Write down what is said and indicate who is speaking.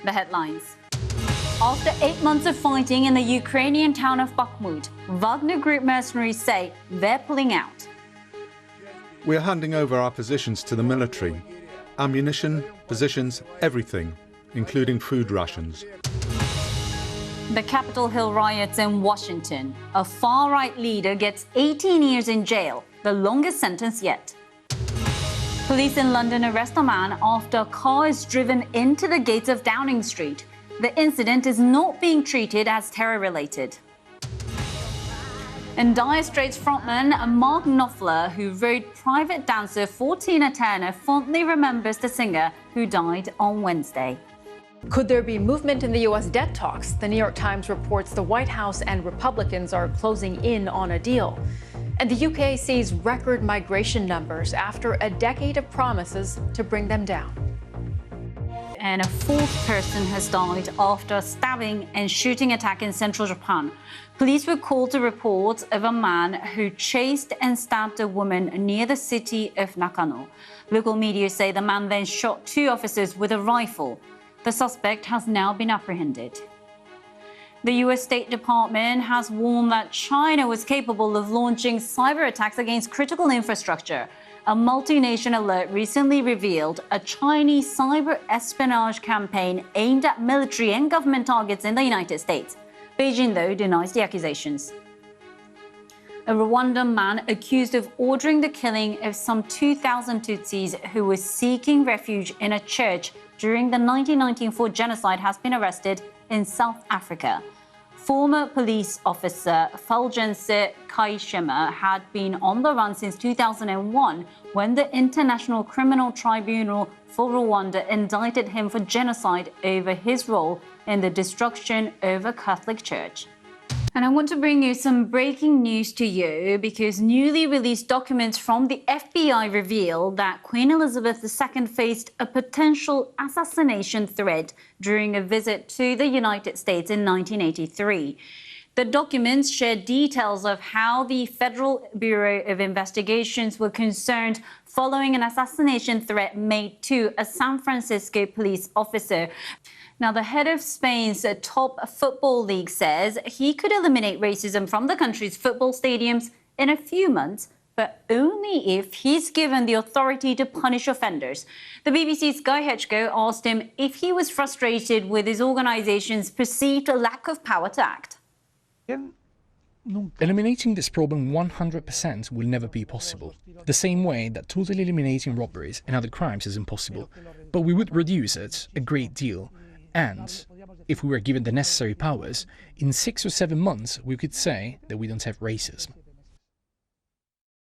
Speaker 1: The headlines. After 8 months of fighting in the Ukrainian town of Bakhmut, Wagner Group mercenaries say they're pulling out.
Speaker 2: We're handing over our positions to the military. Ammunition, positions, everything, including food rations.
Speaker 1: The Capitol Hill riots in Washington. A far-right leader gets 18 years in jail, the longest sentence yet. Police in London arrest a man after a car is driven into the gates of Downing Street. The incident is not being treated as terror-related. And Dire Straits frontman Mark Knopfler, who wrote Private Dancer for Tina Turner, fondly remembers the singer who died on Wednesday.
Speaker 3: Could there be movement in the U.S. debt talks? The New York Times reports the White House and Republicans are closing in on a deal. And the UK sees record migration numbers after a decade of promises to bring them down.
Speaker 1: And a fourth person has died after a stabbing and shooting attack in central Japan. Police were called to reports of a man who chased and stabbed a woman near the city of Nakano. Local media say the man then shot 2 officers with a rifle. The suspect has now been apprehended. The U.S. State Department has warned that China was capable of launching cyber attacks against critical infrastructure. A multi-nation alert recently revealed a Chinese cyber espionage campaign aimed at military and government targets in the United States. Beijing, though, denies the accusations. A Rwandan man accused of ordering the killing of some 2,000 Tutsis who were seeking refuge in a church during the 1994 genocide has been arrested in South Africa. Former police officer Fulgence Kayishema had been on the run since 2001 when the International Criminal Tribunal for Rwanda indicted him for genocide over his role in the destruction of a Catholic church. And I want to bring you some breaking news to you because newly released documents from the FBI reveal that Queen Elizabeth II faced a potential assassination threat during a visit to the United States in 1983. The documents share details of how the Federal Bureau of Investigations were concerned following an assassination threat made to a San Francisco police officer. Now, the head of Spain's top football league says he could eliminate racism from the country's football stadiums in a few months, but only if he's given the authority to punish offenders. The BBC's Guy Hedgecoe asked him if he was frustrated with his organization's perceived lack of power to act.
Speaker 4: Eliminating this problem 100% will never be possible, the same way that totally eliminating robberies and other crimes is impossible. But we would reduce it a great deal. And if we were given the necessary powers, in 6 or 7 months we could say that we don't have racism.